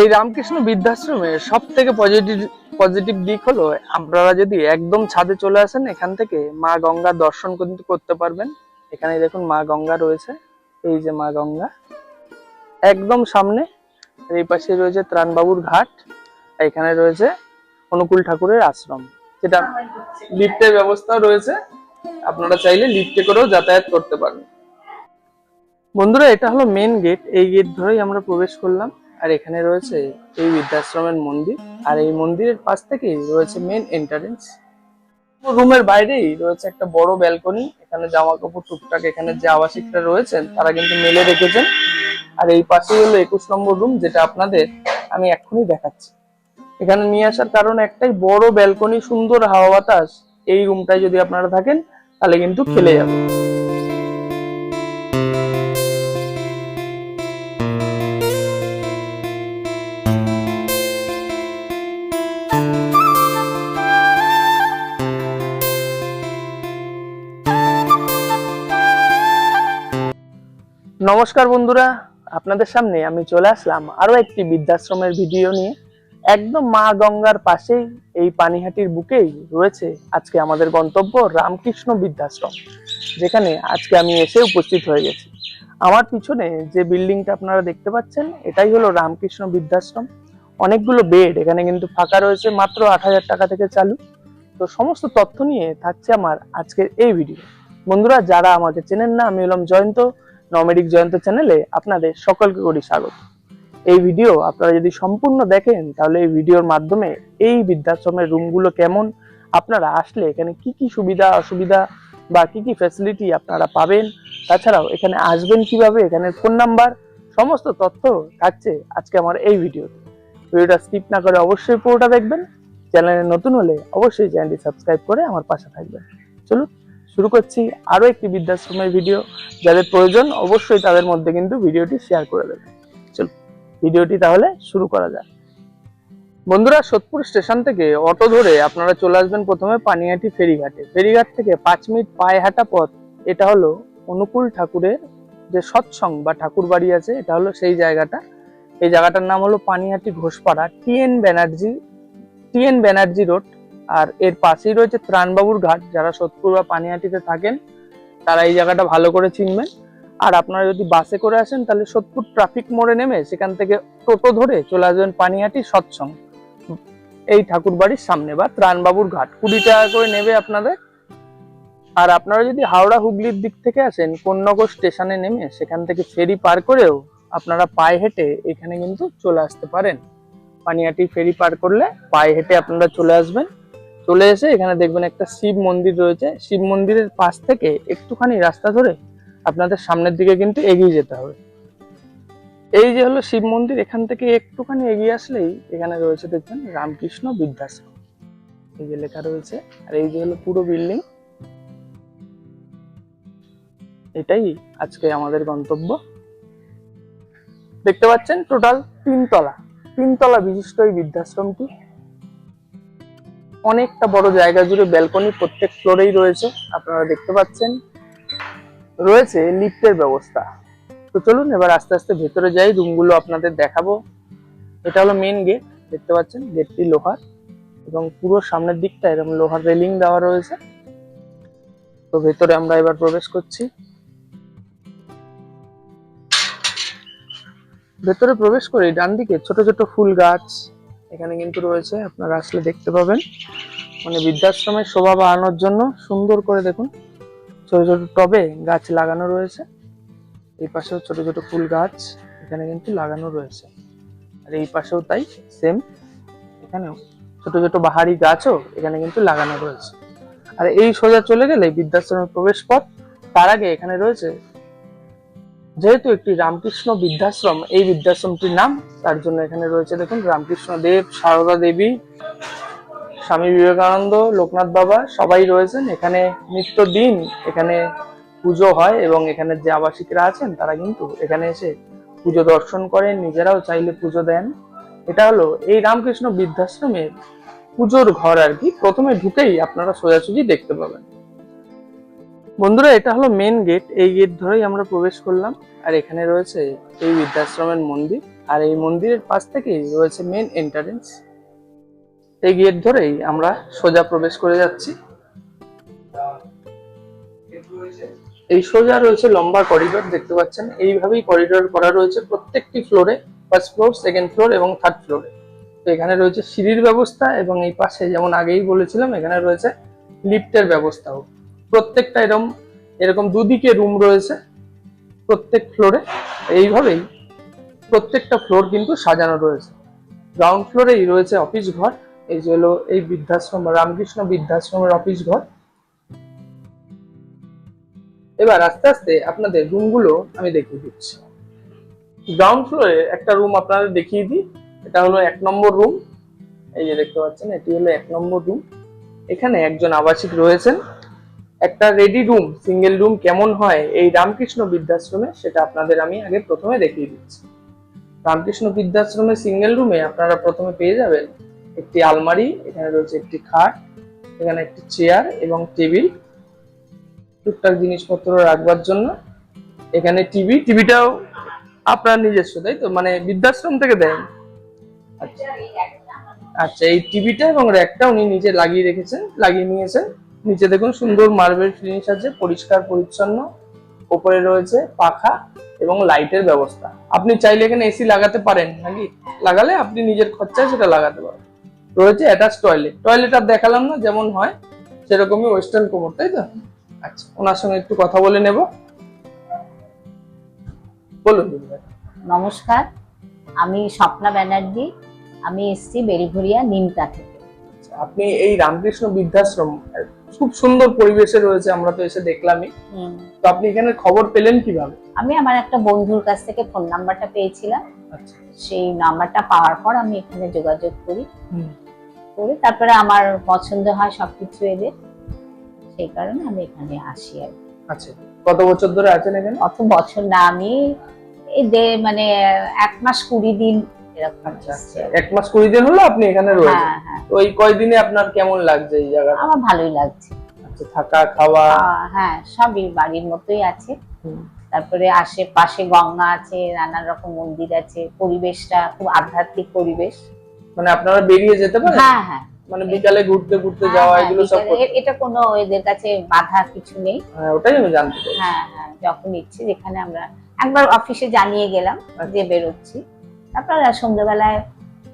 এই রামকৃষ্ণ বৃদ্ধাশ্রমের সব থেকে পজিটিভ দিক হলো আপনারা যদি একদম ছাদে চলে আসেন, এখান থেকে মা গঙ্গার দর্শন কিন্তু করতে পারবেন। এখানে দেখুন মা গঙ্গা রয়েছে, এই যে মা গঙ্গা একদম সামনে। এই পাশে রয়েছে ত্রাণবাবুর ঘাট, এখানে রয়েছে অনুকূল ঠাকুরের আশ্রম, যেটা লিফটের ব্যবস্থা রয়েছে, আপনারা চাইলে লিফটে করেও যাতায়াত করতে পারেন। বন্ধুরা, এটা হলো মেন গেট, এই গেট ধরেই আমরা প্রবেশ করলাম। আর এখানে রয়েছে এই বৃদ্ধাশ্রমের মন্দির, আর এই মন্দিরের পাশ থেকেই রয়েছে মেন এন্ট্রান্স। রুমের বাইরেই রয়েছে একটা বড় ব্যালকনি, এখানে জামা কাপড় টুকটাক এখানে যে আবাসিকরা রয়েছেন তারা কিন্তু মেলে রেখেছেন। আর এই পাশেই হলো 21 নম্বর রুম, যেটা আপনাদের আমি এক্ষুনি দেখাচ্ছি। এখানে নিয়ে আসার কারণ একটাই, বড় ব্যালকনি, সুন্দর হাওয়া বাতাস। এই রুমটায় যদি আপনারা থাকেন তাহলে কিন্তু খেলে যাবে। নমস্কার বন্ধুরা, আপনাদের সামনে আমি চলে আসলাম আরো একটি বৃদ্ধাশ্রমের ভিডিও নিয়ে। একদম মা গঙ্গার পাশেই, এই পানিহাটির বুকেই রয়েছে আজকে আমাদের গন্তব্য রামকৃষ্ণ বৃদ্ধাশ্রম, যেখানে আজকে আমি এসে উপস্থিত হয়ে গেছি। আমার পিছনে যে বিল্ডিংটা আপনারা দেখতে পাচ্ছেন, এটাই হলো রামকৃষ্ণ বৃদ্ধাশ্রম। অনেকগুলো বেড এখানে কিন্তু ফাঁকা রয়েছে, মাত্র 8,000 টাকা থেকে চালু। তো সমস্ত তথ্য নিয়ে থাকছে আমার আজকের এই ভিডিও। বন্ধুরা, যারা আমাকে চেনেন না, আমি হলাম জয়ন্ত, নমেডিক জয়ন্ত চ্যানেলে আপনাদের সকলকে করি স্বাগত। এই ভিডিও আপনারা যদি সম্পূর্ণ দেখেন, তাহলে এই ভিডিওর মাধ্যমে এই বৃদ্ধাশ্রমের রুমগুলো কেমন, আপনারা আসলে এখানে কি কি সুবিধা অসুবিধা বা কি কি ফ্যাসিলিটি আপনারা পাবেন, তাছাড়াও এখানে আসবেন কিভাবে, এখানের ফোন নাম্বার, সমস্ত তথ্য থাকছে আজকে আমার এই ভিডিওতে। ভিডিওটা স্কিপ না করে অবশ্যই পুরোটা দেখবেন। চ্যানেলে নতুন হলে অবশ্যই চ্যানেলটি সাবস্ক্রাইব করে আমার পাশে থাকবেন। চলুন শুরু করছি আরো একটি বৃদ্ধাশ্রমের ভিডিও। যাদের প্রয়োজন অবশ্যই তাদের মধ্যে কিন্তু ভিডিওটি শেয়ার করে দেবেন। চলুন ভিডিওটি তাহলে শুরু করা যাক। বন্ধুরা, সোদপুর স্টেশন থেকে অটো ধরে আপনারা চলে আসবেন প্রথমে পানিহাটি ফেরিঘাটে। ফেরিঘাট থেকে 5 মিনিট পায়ে হাঁটা পথ। এটা হলো অনুকূল ঠাকুরের যে সৎসঙ্গ বা ঠাকুর বাড়ি আছে, এটা হলো সেই জায়গাটা। এই জায়গাটার নাম হলো পানিহাটি ঘোষপাড়া, টিএন ব্যানার্জি রোড। আর এর পাশেই রয়েছে ত্রাণবাবুর ঘাট। যারা সোদপুর বা পানিহাটিতে থাকেন তারা এই জায়গাটা ভালো করে চিনবেন। আর আপনারা যদি বাসে করে আসেন, তাহলে সোদপুর ট্রাফিক মোড়ে নেমে সেখান থেকে টোটো ধরে চলে আসবেন পানিহাটি সৎসঙ্গ, এই ঠাকুর বাড়ির সামনে, বা ত্রাণবাবুর ঘাট। 20 টাকা করে নেবে আপনাদের। আর আপনারা যদি হাওড়া হুগলির দিক থেকে আসেন, কোন্নগর স্টেশনে নেমে সেখান থেকে ফেরি পার করেও আপনারা পায়ে হেঁটে এখানে কিন্তু চলে আসতে পারেন। পানিহাটি ফেরি পার করলে পায়ে হেঁটে আপনারা চলে আসবেন। চলে এসে এখানে দেখবেন একটা শিব মন্দির রয়েছে। শিব মন্দিরের পাশ থেকে একটুখানি রাস্তা ধরে আপনাদের সামনের দিকে কিন্তু এগিয়ে যেতে হবে। এই যে হলো শিব মন্দির, এখান থেকে একটুখানি এগিয়ে আসলেই এখানে রয়েছে দেখবেন রামকৃষ্ণ বৃদ্ধাশ্রম, এই যে লেখা রয়েছে। আর এই যে হলো পুরো বিল্ডিং, এটাই আজকে আমাদের গন্তব্য। দেখতে পাচ্ছেন টোটাল 3 তলা বিশিষ্ট এই বৃদ্ধাশ্রমটি। অনেকটা বড় জায়গা জুড়ে ব্যালকনি প্রত্যেক ফ্লোরেই রয়েছে, আপনারা দেখতে পাচ্ছেন। রয়েছে লিফটের ব্যবস্থা। তো চলুন এবার আস্তে আস্তে ভেতরে যাই, রুমগুলো আপনাদের দেখাবো। এটা হলো মেন গেট, দেখতে পাচ্ছেন গেটটি লোহার, এবং পুরো সামনের দিকটা এরকম লোহার রেলিং দেওয়া রয়েছে। তো ভেতরে আমরা এবার প্রবেশ করছি। ভেতরে প্রবেশ করে ডান দিকে ছোট ছোট ফুল গাছ এখানে কিন্তু রয়েছে, আপনারা আসলে দেখতে পাবেন। মানে বৃদ্ধাশ্রমের শোভা বাড়ানোর জন্য সুন্দর করে দেখুন ছোট ছোট টবে গাছ লাগানো রয়েছে। এই পাশেও ছোট ছোট ফুল গাছ এখানে কিন্তু লাগানো রয়েছে, আর এই পাশেও তাই সেম, এখানেও ছোট ছোট বাহারি গাছও এখানে কিন্তু লাগানো রয়েছে। আর এই সোজা চলে গেলে বৃদ্ধাশ্রমের প্রবেশ পথ। তার আগে এখানে রয়েছে, যেহেতু একটি রামকৃষ্ণ বৃদ্ধাশ্রম এই বৃদ্ধাশ্রমটির নাম, তার জন্য এখানে রয়েছে দেখুন রামকৃষ্ণ দেব, সারদা দেবী, স্বামী বিবেকানন্দ, লোকনাথ বাবা সবাই রয়েছেন এখানে। নিত্যদিন এখানে পুজো হয়, এবং এখানে যে আবাসিকরা আছেন তারা কিন্তু এখানে এসে পুজো দর্শন করেন, নিজেরাও চাইলে পুজো দেন। এটা হলো এই রামকৃষ্ণ বৃদ্ধাশ্রমের পুজোর ঘর আর কি। প্রথমে ঢুকেই আপনারা সোজাসুজি দেখতে পাবেন। বন্ধুরা, এটা হলো মেন গেট, এই গেট ধরেই আমরা প্রবেশ করলাম। আর এখানে রয়েছে এই বৃদ্ধাশ্রমের মন্দির। আর এই মন্দিরের পাশ থেকেই রয়েছে মেন এন্ট্রান্স। এই গেট ধরেই আমরা সোজা প্রবেশ করে যাচ্ছি। এই সোজা রয়েছে লম্বা করিডোর, দেখতে পাচ্ছেন এইভাবেই করিডোর করা রয়েছে প্রত্যেকটি ফ্লোরে, ফার্স্ট ফ্লোর, সেকেন্ড ফ্লোর এবং থার্ড ফ্লোরে। তো এখানে রয়েছে সিঁড়ির ব্যবস্থা এবং এই পাশে যেমন আগেই বলেছিলাম এখানে রয়েছে লিফটের ব্যবস্থাও। প্রত্যেকটা এরকম দুদিকে রুম রয়েছে প্রত্যেক ফ্লোরে। এইভাবেই প্রত্যেকটা ফ্লোর কিন্তু সাজানো রয়েছে। গ্রাউন্ড ফ্লোরেই রয়েছে অফিস ঘর। এই যে হলো এই বৃদ্ধাশ্রম, রামকৃষ্ণ বৃদ্ধাশ্রমের অফিস ঘর। এবার আস্তে আস্তে আপনাদের রুমগুলো আমি দেখিয়ে দিচ্ছি। গ্রাউন্ড ফ্লোরে একটা রুম আপনাদের দেখিয়ে দিই। এটা হলো 1 নম্বর রুম। এই যে দেখতে পাচ্ছেন এটি হলো 1 নম্বর রুম। এখানে একজন আবাসিক রয়েছেন। একটা রেডি রুম, সিঙ্গেল রুম কেমন হয় এই রামকৃষ্ণ বৃদ্ধাশ্রমে সেটা আপনাদের আমি আগে প্রথমে দেখিয়ে দিচ্ছি। রামকৃষ্ণ বৃদ্ধাশ্রমে সিঙ্গেল রুমে আপনারা প্রথমে পেয়ে যাবেন একটি আলমারি, এখানে রয়েছে একটি খাট, এখানে একটি চেয়ার এবং টেবিল টুকটাক জিনিসপত্র রাখবার জন্য। এখানে টিভিটাও আপনার নিজস্ব, তাই তো? মানে বৃদ্ধাশ্রম থেকে দেন? আচ্ছা আচ্ছা, এই টিভিটা এবং র্যাকটা উনি নিজে লাগিয়ে নিয়েছেন। নিচে দেখুন সুন্দর মার্বেল ফিনিশ আছে, পরিষ্কার পরিচ্ছন্ন। উপরে রয়েছে পাখা এবং লাইটের ব্যবস্থা। আপনি চাইলে এখানে এসি লাগাতে পারেন, নাকি লাগালে আপনি নিজের খরচায় সেটা লাগাতে পারেন। রয়েছে অ্যাটাচ টয়লেট আর দেখালাম না, যেমন হয় সেরকমই ওয়েস্টার্ন কোমর, তাই তো? আচ্ছা, ওনার সঙ্গে একটু কথা বলে নেব। বলুন। নমস্কার, আমি স্বপ্না ব্যানার্জি। আমি এসছি বেলঘরিয়া নিমতা থেকে। আপনি এই রামকৃষ্ণ বৃদ্ধাশ্রম খুব সুন্দর পরিবেশে রয়েছে, আমরা তো এসে দেখলামই। তো আপনি এখানে খবর পেলেন কিভাবে? আমি আমার একটা বন্ধুর কাছ থেকে ফোন নাম্বারটা পেয়েছিলাম। আচ্ছা, সেই নাম্বারটা পাওয়ার পর আমি এখানে যোগাযোগ করি। তারপরে আমার পছন্দ হয় সবকিছু এদের, সেই কারণে আমি এখানে আসি আর কি। আচ্ছা, কত বছর ধরে আছেন এখানে? অত বছর না, আমি মানে 1 মাস 20 দিন এরকম। আচ্ছা, 1 মাস 20 দিন হলো আপনি এখানে রয়েছেন। তো এই কয়দিনে আপনার কেমন লাগছে এই জায়গাটা? আমার ভালোই লাগছে। আচ্ছা, থাকা খাওয়া? হ্যাঁ, সবই বাড়ির মতোই আছে। তারপরে আশেপাশে গঙ্গা আছে, নানা রকম মন্দির আছে, পরিবেশটা খুব আধ্যাত্মিক পরিবেশ। মানে আপনারা বেরিয়ে যেতে পারেন? হ্যাঁ হ্যাঁ, মানে বিকালে ঘুরতে যাওয়া এগুলো সব? এটা কোনো এদের কাছে বাধা কিছু নেই। হ্যাঁ, ওটাই আমি জানতে চাই। হ্যাঁ হ্যাঁ, যখন ইচ্ছে যেখানে আমরা একবার অফিসে জানিয়ে গেলাম যে বেরোচ্ছি, তারপর সন্ধ্যাবেলায়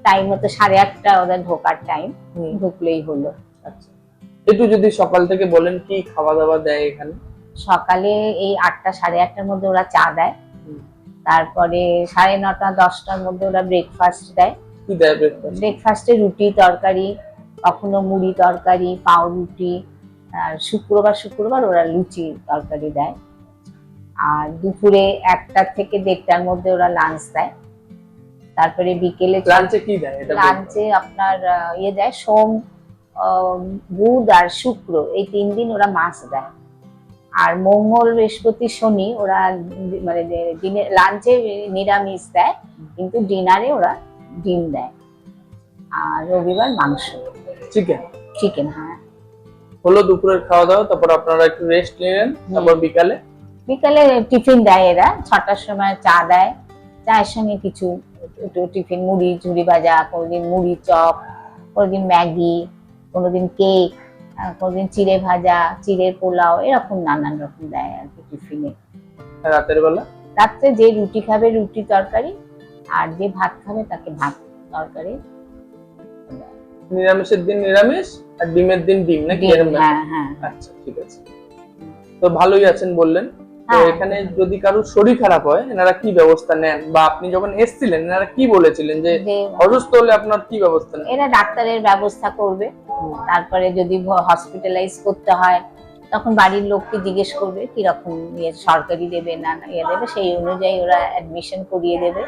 টাইম মতো 8:30 ওদের ঢোকার টাইম, ঢুকলেই হলো। আচ্ছা, একটু যদি সকাল থেকে বলেন কি খাওয়া দাওয়া দেয় এখানে? সকালে এই 8টা 8:30টার মধ্যে ওরা চা দেয়। তারপরে 9:30 10টার মধ্যে ওরা ব্রেকফাস্ট দেয়। কি দেয় ব্রেকফাস্ট? ব্রেকফাস্টে রুটি তরকারি, কখনো মুড়ি তরকারি, পাউরুটি, আর শুক্রবার ওরা লুচি তরকারি দেয়। আর দুপুরে 1টা থেকে 1:30টার মধ্যে ওরা লাঞ্চ দেয়। তারপরে বিকেলে লাঞ্চে কি দেয়? লাঞ্চে আপনার দেয় সোম, বুধ আর শুক্র, এই 3 দিন ওরা মাছ দেয়। আর মঙ্গল, বৃহস্পতি, শনি ওরা মানে দিনে লাঞ্চে নিরামিষ দেয়, কিন্তু ডিনারে ওরা ডিম দেয়। আর রবিবার মাংস, চিকেন। হ্যাঁ, হলো দুপুরের খাওয়া দাওয়া। তারপর আপনারা একটু রেস্ট নিলেন। তারপর বিকালে টিফিন দেয় এরা। 6টার সময় চা দেয়, চায়ের সঙ্গে কিছু একটু টিফিন, মুড়ি ঝুড়ি ভাজা, কোনোদিন মুড়ি চপ, কোনোদিন ম্যাগি, কোনোদিন কেক, কোনোদিন চিড়ে ভাজা, চিড়ের পোলাও, এরকম নানান রকম দেয় আর কি টিফিনে। রাত্রে যে রুটি খাবে রুটি তরকারি, আর যে ভাত খাবে তাকে ভাত তরকারি। নিরামিষের দিন নিরামিষ আর ডিমের দিন ডিম, নাকি? হ্যাঁ হ্যাঁ। আচ্ছা, ঠিক আছে। তো ভালোই আছেন বললেন। তো এখানে যদি কারোর শরীর খারাপ হয় এনারা কি ব্যবস্থা নেন, বা আপনি যখন এসেছিলেন এনারা কি বলেছিলেন যে অসুস্থ হলে আপনার কি ব্যবস্থা নেন? এরা ডাক্তারের ব্যবস্থা করবে। তারপরে যদি হসপিটালাইজ করতে হয় তখন বাড়ির লোককে জিজ্ঞেস করবে কিরকম সরকারি দেবে না দেবে, সেই অনুযায়ী ওরা অ্যাডমিশন করিয়ে দেবে।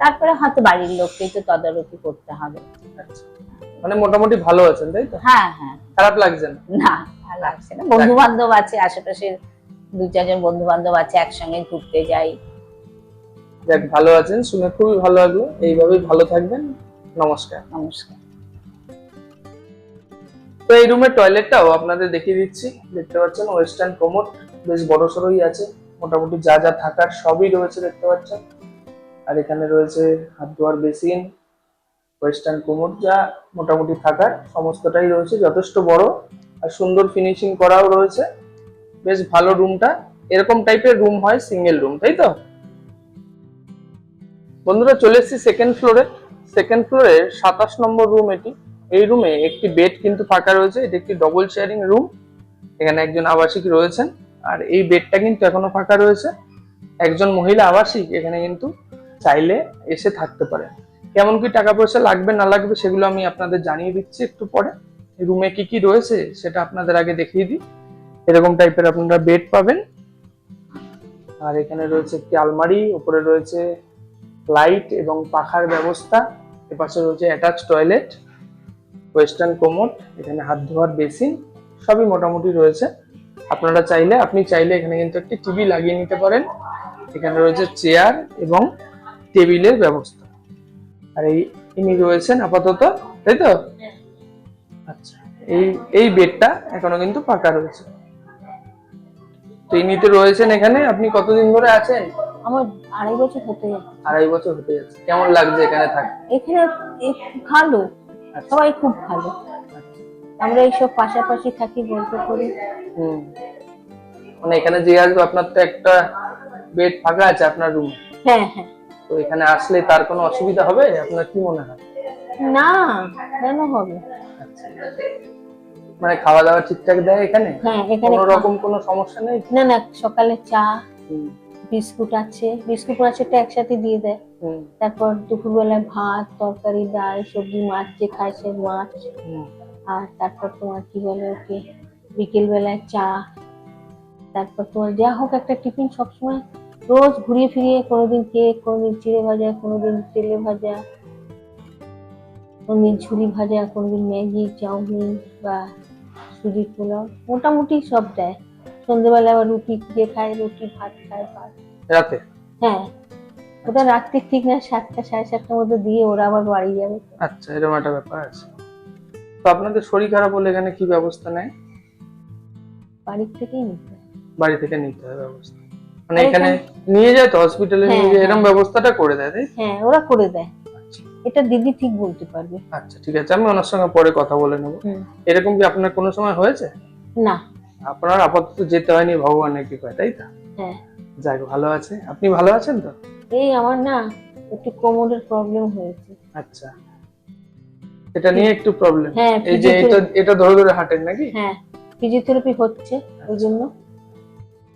তারপরে হয়তো বাড়ির লোককেই তো তদারকি করতে হবে। মানে মোটামুটি ভালো আছেন, তাই তো? হ্যাঁ হ্যাঁ, খারাপ লাগছে না? না, ভালো লাগছে না। বন্ধু বান্ধব আছে আশেপাশে, 2-4 জন বন্ধু বান্ধব আছে, একসঙ্গে ঘুরতে যাই। যাক, ভালো আছেন শুনে খুবই ভালো লাগলো। এইভাবেই ভালো থাকবেন। নমস্কার। নমস্কার। তো এই রুমের টয়লেটটাও আপনাদের দেখিয়ে দিচ্ছি। দেখতে পাচ্ছেন ওয়েস্টার্ন কোমোড, বেশ বড় সড়ই আছে। মোটামুটি যা যা থাকার সবই রয়েছে, দেখতে পাচ্ছেন। আর এখানে রয়েছে হাত ধোয়ার বেসিন, ওয়েস্টার্ন কোমোড, যা মোটামুটি থাকার সমস্তটাই রয়েছে, যথেষ্ট বড় আর সুন্দর ফিনিশিং করাও রয়েছে। বেশ ভালো রুমটা। এরকম টাইপের রুম হয় সিঙ্গেল রুম, তাই তো? বন্ধুরা, চলে এসেছি সেকেন্ড ফ্লোরে। সেকেন্ড ফ্লোরে 27 নম্বর রুম এটি। এই রুমে একটি বেড কিন্তু ফাঁকা রয়েছে। এটি একটি ডবল শেয়ারিং রুম। এখানে একজন আবাসিক রয়েছেন, আর এই বেডটা কিন্তু এখনো ফাঁকা রয়েছে। একজন মহিলা আবাসিক এখানে কিন্তু চাইলে এসে থাকতে পারেন। কেমন কি টাকা পয়সা লাগবে না লাগবে সেগুলো আমি আপনাদের জানিয়ে দিচ্ছি একটু পরে। রুমে কি কি রয়েছে সেটা আপনাদের আগে দেখিয়ে দিই। এরকম টাইপের আপনারা বেড পাবেন। আর এখানে রয়েছে একটি আলমারি, উপরে রয়েছে লাইট এবং পাখার ব্যবস্থা। এপাশে রয়েছে অ্যাটাচ টয়লেট, ওয়েস্টার্ন কোমোড, এখানে হাত ধোয়ার বেসিন, সবই মোটামুটি রয়েছে। আপনি চাইলে এখানে কিন্তু একটি টিভি লাগিয়ে নিতে পারেন। এখানে রয়েছে চেয়ার এবং টেবিলের ব্যবস্থা। আর ইনি রয়েছেন আপাতত, তাই তো? আচ্ছা, এই বেডটা এখনো কিন্তু ফাঁকা রয়েছে। তো ইনি তো রয়েছেন এখানে। আপনি কতদিন ধরে আছেন? আমার 2.5 বছর হতে যাচ্ছে। 2.5 বছর হতে যাচ্ছে। কেমন লাগছে এখানে থাকতে? এখানে ভালো, সবাই খুব ভালো। আমরা এইসব পাশাপাশি থাকি, গল্প করি। মানে এখানে যে আসবে, আপনার তো একটা বেড ফাঁকা আছে আপনার রুম। হ্যাঁ হ্যাঁ। তো এখানে আসলে তার কোনো অসুবিধা হবে আপনার কি মনে হয়? না, কেন হবে? মানে খাওয়া দাওয়া ঠিকঠাক দেয় এখানে? হ্যাঁ, এখানে কোনো রকম কোনো সমস্যা নেই? না না, সকালে চা, বিস্কুট আছে, বিস্কুট মাছেরটা একসাথে দিয়ে দেয়। তারপর দুপুরবেলায় ভাত, তরকারি, ডাল, সবজি, মাছ, যে খায় সে মাছ। আর তারপর তোমার কি বলে ওকে, বিকেল বেলায় চা। তারপর তোমার যা হোক একটা টিফিন সবসময়, রোজ ঘুরিয়ে ফিরিয়ে, কোনোদিন কেক, কোনোদিন চিড়ে ভাজা, কোনোদিন তেলে ভাজা, কোনোদিন ঝুরি ভাজা, কোনোদিন ম্যাগি, চাউমিন বা সুজির পোলাও, মোটামুটি সব দেয়। সন্ধ্যেবেলা আবার রুটি, যে খায় রুটি, ভাত খায় ভাত রাতে। হ্যাঁ, ওটা রাত্রি ঠিক না, 7টা 7:30টার মধ্যে দিয়ে ওরা আবার বাড়ি যাবে। আচ্ছা, এরকম একটা ব্যাপার আছে। তো আপনাদের শরীর খারাপ হলে এখানে কি ব্যবস্থা নেয়? বাড়ি থেকেই নিতে হয়। বাড়ি থেকে নিতে হয় ব্যবস্থা, মানে এখানে নিয়ে যায় তো হসপিটালে নিয়ে যায়, এরকম ব্যবস্থাটা করে দেয়, তাই? হ্যাঁ, ওরা করে দেয়। এটা দিদি ঠিক বলতে পারবে। আচ্ছা, ঠিক আছে, আমি ওনার সঙ্গে পরে কথা বলে নেবো। এরকম কি আপনার কোনো সময় হয়েছে? না, আপনার আপাতত যেতে হয়নি, ভগবানের কৃপায়, তাই তো? হ্যাঁ। যাক, ভালো আছে। আপনি ভালো আছেন তো? এই আমার না একটু কোমরের প্রবলেম হয়েছে। আচ্ছা, এটা নিয়ে একটু প্রবলেম। হ্যাঁ, এই যে এটা ধরে ধরে হাঁটেন নাকি? হ্যাঁ, ফিজিওথেরাপি হচ্ছে ওই জন্য।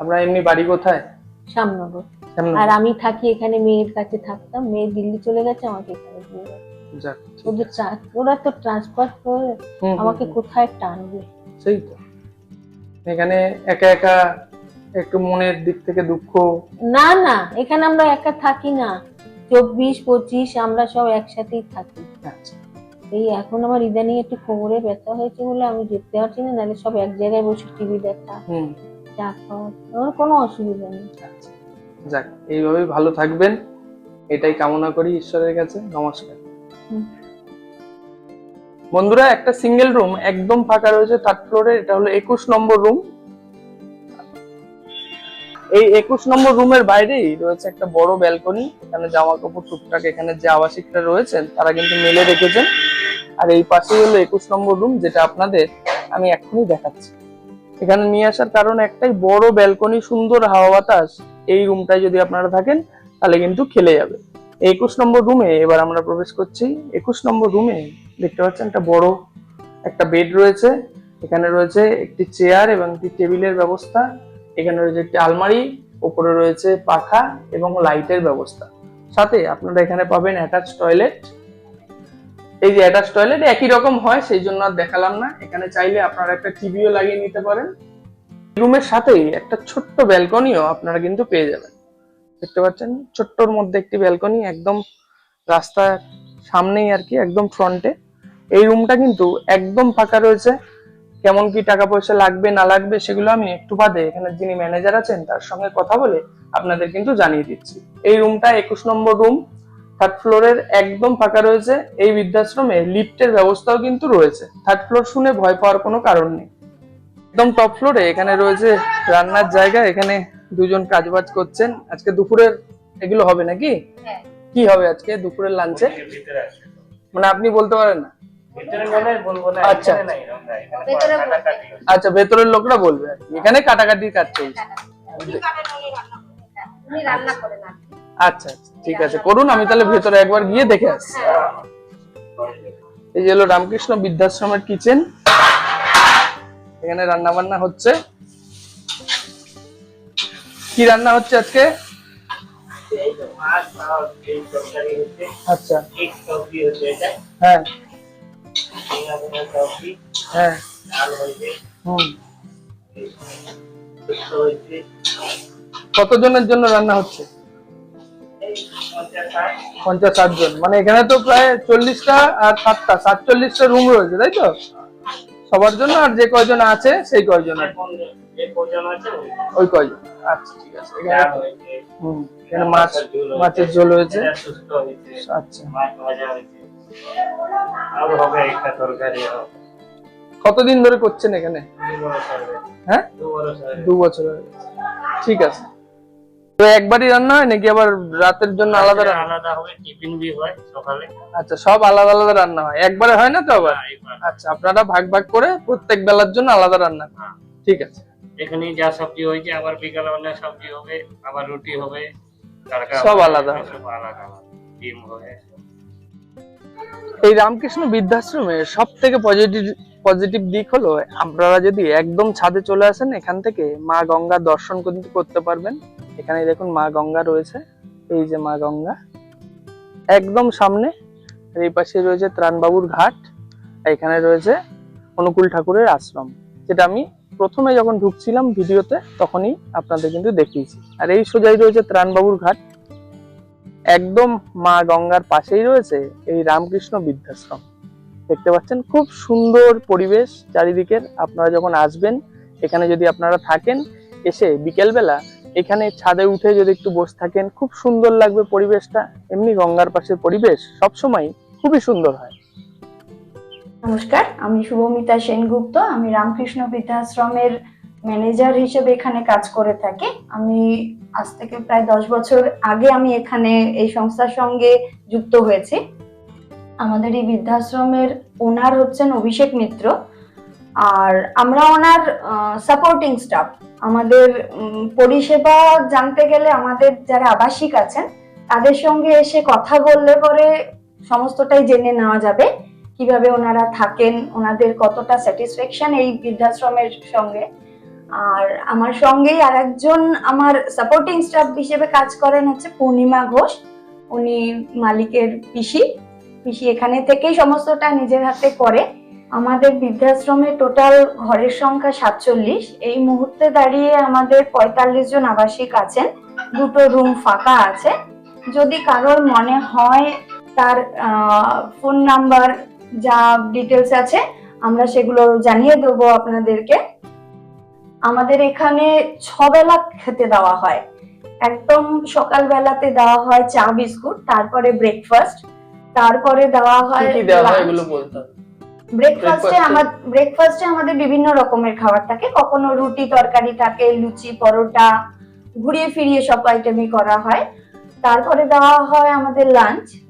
আপনার এমনি বাড়ি কোথায়? শ্যামনগর। আর আমি থাকি এখানে, মেয়ের কাছে থাকতাম, মেয়ে দিল্লি চলে গেছে, আমাকে এখানে দিয়ে গেছে। যাক, ওরা তো ট্রান্সফার করে আমাকে কোথায় টানবে? সেই তো। এখানে একা একা একটু মনের দিক থেকে দুঃখ। না না, এখানে আমরা একা থাকি না, 24-25 আমরা সব একসাথেই থাকি। আচ্ছা, এই এখন আমার ইদানিং একটু কোমরে ব্যথা হয়েছে বলে আমি যেতে পারছি না, নাহলে সব এক জায়গায় বসে টিভি দেখা, চা খাওয়া, আমার কোনো অসুবিধা নেই। যাক, এইভাবেই ভালো থাকবেন, এটাই কামনা করি ঈশ্বরের কাছে। নমস্কার। বন্ধুরা, একটা সিঙ্গেল রুম একদম ফাঁকা রয়েছে 3rd ফ্লোরে। এটা হলো 21 নম্বর রুম। এই 21 নম্বর রুমের বাইরেই রয়েছে একটা বড় ব্যালকনি। এখানে জামা কাপড় টুকটাক এখানে যে আবাসিকরা রয়েছেন তারা কিন্তু মেলে রেখেছেন। আর এই পাশেই হলো 21 নম্বর রুম, যেটা আপনাদের আমি এক্ষুনি দেখাচ্ছি। এখানে নিয়ে আসার কারণ একটাই, বড় ব্যালকনি, সুন্দর হাওয়া বাতাস। এই রুমটায় যদি আপনারা থাকেন তাহলে কিন্তু খেলে যাবে। 21 নম্বর রুমে এবার আমরা প্রবেশ করছি। 21 নম্বর রুমে দেখতে পাচ্ছেন একটা বড় একটা বেড রয়েছে। এখানে রয়েছে একটি চেয়ার এবং একটি টেবিলের ব্যবস্থা। এখানে রয়েছে একটি আলমারি, উপরে রয়েছে পাখা এবং লাইটের ব্যবস্থা। সাথে আপনারা এখানে পাবেন অ্যাটাচ টয়লেট। এই যে অ্যাটাচ টয়লেট একই রকম হয়, সেই জন্য আর দেখালাম না। এখানে চাইলে আপনারা একটা টিভিও লাগিয়ে নিতে পারেন। রুমের সাথেই একটা ছোট্ট ব্যালকনিও আপনারা কিন্তু পেয়ে যাবেন। দেখতে পাচ্ছেন ছোট্টর মধ্যে একটি ব্যালকনি, একদম রাস্তার সামনেই আর কি, একদম ফ্রন্টে। এই রুমটা কিন্তু একদম ফাঁকা রয়েছে। কেমন কি টাকা পয়সা লাগবে না লাগবে সেগুলো আমি একটু বাদে এখানে যিনি ম্যানেজার আছেন তার সঙ্গে কথা বলে আপনাদের কিন্তু জানিয়ে দিচ্ছি। এই রুমটা 21 নম্বর রুম, 3rd ফ্লোরের, একদম ফাঁকা রয়েছে। এই বৃদ্ধাশ্রমে লিফটের ব্যবস্থাও কিন্তু রয়েছে। 3rd ফ্লোর শুনে ভয় পাওয়ার কোনো কারণ নেই। একদম টপ ফ্লোরে এখানে রয়েছে রান্নার জায়গা। এখানে দুজন কাজবাজ করছেন। আজকে দুপুরের এগুলো হবে নাকি? কি হবে আজকে দুপুরের লাঞ্চে? ভিতরে আসে মানে আপনি বলতে পারেন না? ভিতরে গেলে বলবো না, আচ্ছা। এখানে নাই আমরা, এখানে কাটাকাটি হচ্ছে। আচ্ছা, ভেতরের লোকরা বলবে আর কি। এখানে কাটাকাটির কাজ চলছে। আচ্ছা আচ্ছা, ঠিক আছে, করুন। আমি তাহলে ভেতরে একবার গিয়ে দেখে আসছি। এই যে হলো রামকৃষ্ণ বৃদ্ধাশ্রমের কিচেন। এখানে রান্না বান্না হচ্ছে। কি রান্না হচ্ছে আজকে? এই তো মাছ, ভাত, এই তরকারি হচ্ছে, আচ্ছা, এক সবজি হচ্ছে, এটা হ্যাঁ ঝিঙা ভুনা সবজি, হ্যাঁ, ডাল হয়েছে, হুম। শুক্তো হয়েছে, কতজনের জন্য রান্না হচ্ছে? এই 50-60। 50-60 জন। মানে এখানে তো প্রায় 40টা আর 7টা 47টা রুম রয়েছে, তাই তো? সবার জন্য, আর যে কয়জন আছে সেই কয়জন আর কি। যে কজন আছে ওই কয়জন। আচ্ছা, ঠিক আছে। ডাল এখানে হয়েছে, এখানে মাছের ঝোল হয়েছে। এটা শুক্তো হয়েছে, আচ্ছা, মাছ ভাজা হয়েছে, আর হবে একটা তরকারি হবে। কতদিন ধরে করছেন এখানে? 2 বছর হবে, হ্যাঁ, 2 বছর হবে। 2 বছর হয়ে গেছে। ঠিক আছে। তো একবারই রান্না হয় নাকি আবার রাতের জন্য আলাদা রান্না? আলাদা হবে, টিফিন বি হয় সকালে। আচ্ছা, সব আলাদা আলাদা রান্না হয়, একবারে হয় না তো আবার? হ্যাঁ, এইবার। আচ্ছা, আপনারা ভাগ ভাগ করে প্রত্যেক বেলার জন্য আলাদা রান্না করেন। হ্যাঁ। ঠিক আছে। এখানে যা সবজি হয়েছে, আবার বিকালে অন্য সবজি হবে, আবার রুটি হবে, তড়কা সব হবে, আলাদা হবে। সব আলাদা হবে, ডিম হবে। এই রামকৃষ্ণ বৃদ্ধাশ্রমের সব থেকে পজিটিভ দিক হলো, আপনারা যদি একদম ছাদে চলে আসেন, এখান থেকে মা গঙ্গা দর্শন করতে পারবেন। এখানে দেখুন মা গঙ্গা রয়েছে। এই যে মা গঙ্গা একদম সামনে। এই পাশে রয়েছে ত্রাণবাবুর ঘাট। এখানে রয়েছে অনুকূল ঠাকুরের আশ্রম, যেটা আমি প্রথমে যখন ঢুকছিলাম ভিডিওতে তখনই আপনাদের কিন্তু দেখিয়েছি। আর এই সোজাই রয়েছে ত্রাণবাবুর ঘাট। একদম মা গঙ্গার পাশেই রয়েছে এই রামকৃষ্ণ বৃদ্ধাশ্রম। দেখতে পাচ্ছেন খুব সুন্দর পরিবেশ চারিদিকের। আপনারা যখন আসবেন, এখানে যদি আপনারা থাকেন, এসে বিকেলবেলা এখানে ছাদে উঠে যদি একটু বসে থাকেন, খুব সুন্দর লাগবে পরিবেশটা। এমনি গঙ্গার পাশের পরিবেশ সবসময় খুবই সুন্দর হয়। নমস্কার, আমি শুভমিতা সেনগুপ্ত। আমি রামকৃষ্ণ বৃদ্ধাশ্রমের ম্যানেজার হিসেবে এখানে কাজ করে থাকি। আমি আজ থেকে প্রায় 10 বছর আগে আমি এখানে এই সংস্থার সঙ্গে যুক্ত হয়েছি। আমাদের এই বৃদ্ধাশ্রমের ওনার হচ্ছেন অভিষেক মিত্র, আর আমরা ওনার সাপোর্টিং স্টাফ। আমাদের পরিষেবা জানতে গেলে আমাদের যারা আবাসিক আছেন তাদের সঙ্গে এসে কথা বললে পরে সমস্তটাই জেনে নেওয়া যাবে, কিভাবে ওনারা থাকেন, ওনাদের কতটা স্যাটিসফ্যাকশন এই বৃদ্ধাশ্রমের সঙ্গে। আর আমার সঙ্গেই আর একজন আমার সাপোর্টিং স্টাফ হিসেবে কাজ করেন হচ্ছে পূর্ণিমা ঘোষ। উনি মালিকের পিসি এখানে থেকেই সমস্তটা নিজের হাতে করে। আমাদের বৃদ্ধাশ্রমে টোটাল ঘরের সংখ্যা 47। এই মুহূর্তে দাঁড়িয়ে আমাদের 45 জন আবাসিক আছেন, 2টো রুম ফাঁকা আছে। যদি কারোর মনে হয় তার ফোন নাম্বার যা ডিটেলস আছে আমরা সেগুলো জানিয়ে দেবো আপনাদেরকে। আমাদের এখানে 6 বেলা খেতে দেওয়া হয়। একদম সকালবেলাতে দেওয়া হয় চা বিস্কুট, তারপরে ব্রেকফাস্ট, তারপরে দেওয়া হয় কি দেওয়া হয় এগুলো বলতে হবে। ব্রেকফাস্টে আমাদের বিভিন্ন রকমের খাবার থাকে। কখনো রুটি তরকারি থাকে, লুচি পরোটা, ঘুরিয়ে ফিরিয়ে সব আইটেমই করা হয়। তারপরে দেওয়া হয় আমাদের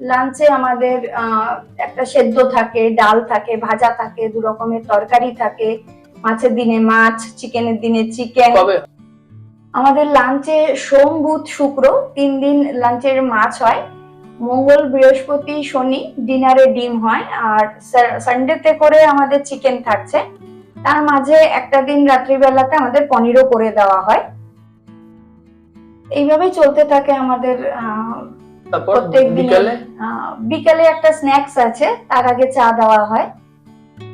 লাঞ্চে আমাদের একটা সেদ্ধ থাকে, ডাল থাকে, ভাজা থাকে, 2 রকমের তরকারি থাকে, মাছের দিনে মাছ, চিকেনের দিনে চিকেন। আমাদের লাঞ্চে সোম বুধ শুক্র 3 দিন লাঞ্চের মাছ হয়। মঙ্গল বৃহস্পতি শনি ডিনারে ডিম হয়, আর সানডেতে করে আমাদের চিকেন থাকছে। তার মাঝে একটা দিন রাত্রিবেলাতে আমাদের পনিরও করে দেওয়া হয়। এইভাবেই চলতে থাকে আমাদের। প্রত্যেক দিন বিকালে একটা স্ন্যাক্স আছে, তার আগে চা দেওয়া হয়।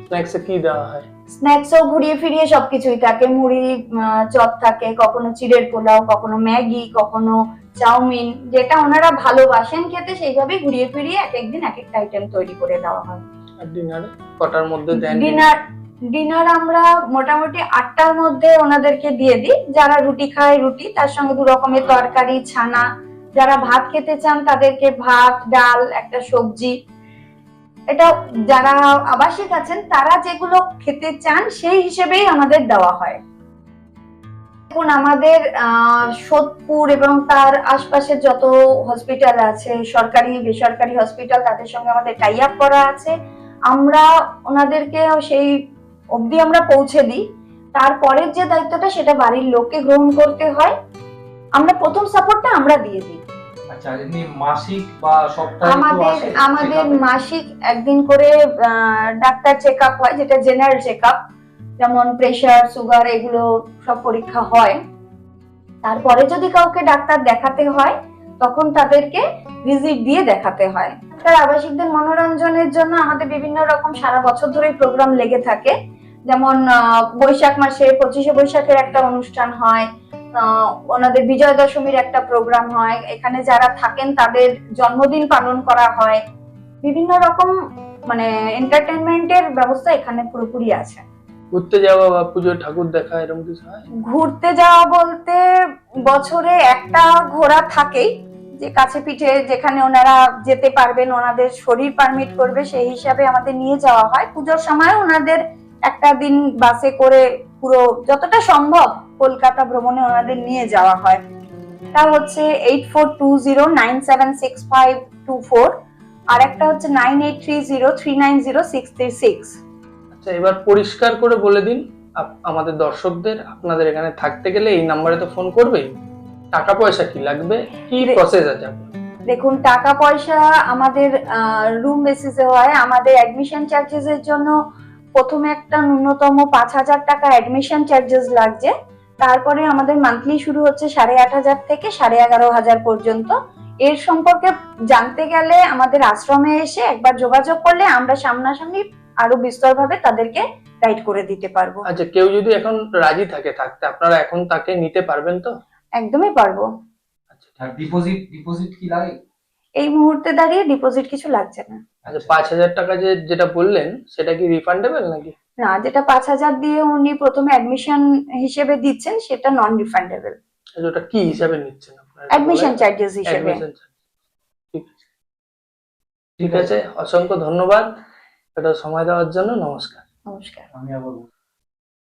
স্ন্যাক্সে কি দেওয়া হয়? স্ন্যাক্সও ঘুরিয়ে ফিরিয়ে সবকিছুই থাকে। মুড়ি চপ থাকে, কখনো চিড়ের পোলাও, কখনো ম্যাগি, কখনো চাউমিন, যেটা ওনারা ভালোবাসেন খেতে সেইভাবেই ঘুরিয়ে ফিরিয়ে এক একদিন এক একটা আইটেম তৈরি করে দেওয়া হয়। আর ডিনারে কটার মধ্যে দেন? ডিনার আমরা মোটামুটি 8টার মধ্যে ওনাদেরকে দিয়ে দিই। যারা রুটি খায় রুটি, তার সঙ্গে 2 রকমের তরকারি, ছানা। যারা ভাত খেতে চান তাদেরকে ভাত, ডাল, একটা সবজি। এটা যারা আবাসিক আছেন তারা যেগুলো খেতে চান সেই হিসেবেই আমাদের দেওয়া হয়। এখন আমাদের সোদপুর এবং তার আশপাশের যত হসপিটাল আছে, সরকারি বেসরকারি হসপিটাল, তাদের সঙ্গে আমাদের টাই আপ করা আছে। আমরা ওনাদেরকে সেই অবধি আমরা পৌঁছে দিই। তারপরের যে দায়িত্বটা সেটা বাড়ির লোককে গ্রহণ করতে হয়। আমরা প্রথম সাপোর্টটা আমরা দিয়ে দিই। আচ্ছা, এমনি মাসিক বা সাপ্তাহিক আমাদের মাসিক একদিন করে ডাক্তার চেক আপ হয়, যেটা জেনারেল চেক আপ, যেমন প্রেসার, সুগার, এগুলো সব পরীক্ষা হয়। তারপরে যদি কাউকে ডাক্তার দেখাতে হয় তখন তাদেরকে ভিজিট দিয়ে দেখাতে হয়। ডাক্তার আবাসিকদের মনোরঞ্জনের জন্য আমাদের বিভিন্ন রকম সারা বছর ধরে প্রোগ্রাম লেগে থাকে। যেমন বৈশাখ মাসে 25শে বৈশাখের একটা অনুষ্ঠান হয়, ওনাদের বিজয়া দশমীর একটা প্রোগ্রাম হয়, এখানে যারা থাকেন তাদের জন্মদিন পালন করা হয়। বিভিন্ন রকম মানে এন্টারটেইনমেন্টের ব্যবস্থা এখানে পুরোপুরি আছে। ঘুরতে যাওয়া বা পুজো ঠাকুর দেখা এরকম কিছু হয়? ঘুরতে যাওয়া বলতে বছরে একটা ঘোরা থাকেই, যে কাছে পিঠে যেখানে ওনারা যেতে পারবেন, ওনাদের শরীর পারমিট করবে সেই হিসাবে আমাদের নিয়ে যাওয়া হয়। পুজোর সময় ওনাদের একটা দিন বাসে করে পুরো যতটা সম্ভব কলকাতা ভ্রমণে ওনাদের নিয়ে যাওয়া হয়। তা হচ্ছে 8420976524, আর একটা হচ্ছে 9830390636। আচ্ছা, এবার পরিষ্কার করে বলে দিন আমাদের দর্শকদের, আপনাদের এখানে থাকতে গেলে এই নাম্বারে তো ফোন করবে, টাকা পয়সা কি লাগবে, কি প্রসেস আছে? দেখুন, টাকা পয়সা আমাদের রুম বেসিসে হয়। আমাদের অ্যাডমিশন চার্জেস এর জন্য প্রথমে একটা ন্যূনতম 5,000 টাকা অ্যাডমিশন চার্জেস লাগছে। তারপরে আমাদের মান্থলি শুরু হচ্ছে 8,500 থেকে 11,500 পর্যন্ত। এর সম্পর্কে জানতে গেলে আমাদের আশ্রমে এসে একবার যোগাযোগ করলে আমরা সামনাসামনি আরো বিস্তরভাবে তাদেরকে গাইড করে দিতে পারবো। আচ্ছা, কেউ যদি এখন রাজি থাকে থাকতে, আপনারা এখন তাকে নিতে পারবেন তো? একদমই পারবো। আর ডিপোজিট কি লাগে? এই মুহূর্তে দাঁড়িয়ে ডিপোজিট কিছু লাগছে না। আচ্ছা, 5,000 টাকা যেটা বললেন সেটা কি রিফান্ডেবল নাকি? না, যেটা 5,000 দিয়ে উনি প্রথমে অ্যাডমিশন হিসেবে দিচ্ছেন সেটা নন রিফান্ডেবল। আচ্ছা, ওটা কি হিসাবে নিচ্ছেন আপনারা? অ্যাডমিশন চার্জেস হিসেবে। Admission charge। ঠিক আছে, অসংখ্য ধন্যবাদ এটা সময় দেওয়ার জন্য। নমস্কার। নমস্কার। আমি আবার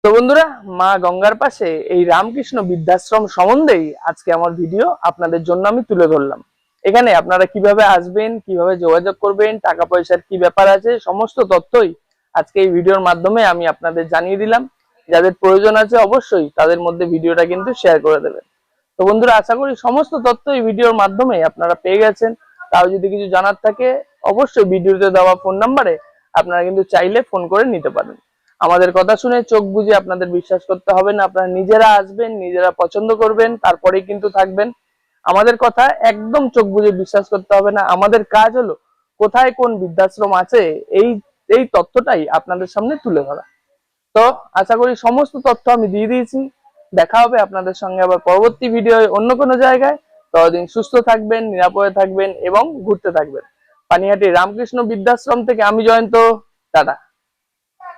তো বন্ধুরা, মা গঙ্গার পাশে এই রামকৃষ্ণ বৃদ্ধাশ্রম সম্বন্ধেই আজকে আমার ভিডিও আপনাদের জন্য আমি তুলে ধরলাম। এখানে আপনারা কিভাবে আসবেন, কিভাবে যোগাযোগ করবেন, টাকা পয়সার কি ব্যাপার আছে, সমস্ত তথ্যই আজকে এই ভিডিওর মাধ্যমে আমি আপনাদের জানিয়ে দিলাম। যাদের প্রয়োজন আছে অবশ্যই তাদের মধ্যে ভিডিওটা কিন্তু শেয়ার করে দেবেন। তো বন্ধুরা, আশা করি সমস্ত তথ্য এই ভিডিওর মাধ্যমে আপনারা পেয়ে গেছেন। তাও যদি কিছু জানার থাকে অবশ্যই ভিডিওতে দেওয়া ফোন নাম্বারে আপনারা কিন্তু চাইলে ফোন করে নিতে পারেন। আমাদের কথা শুনে চোখ বুজে আপনাদের বিশ্বাস করতে হবে না, আপনারা নিজেরা আসবেন, নিজেরা পছন্দ করবেন, তারপরেই কিন্তু থাকবেন। আমাদের কথা একদম চোখ বুজে বিশ্বাস করতে হবে না। আমাদের কাজ হলো কোথায় কোন বৃদ্ধাশ্রম আছে এই তথ্যটাই আপনাদের সামনে তুলে ধরা। তো আশা করি সমস্ত তথ্য আমি দিয়ে দিয়েছি। দেখা হবে আপনাদের সঙ্গে আবার পরবর্তী ভিডিও অন্য কোনো জায়গায়। ততদিন সুস্থ থাকবেন, নিরাপদে থাকবেন এবং ঘুরতে থাকবেন। পানিহাটি রামকৃষ্ণ বৃদ্ধাশ্রম থেকে আমি জয়ন্ত, টাটা।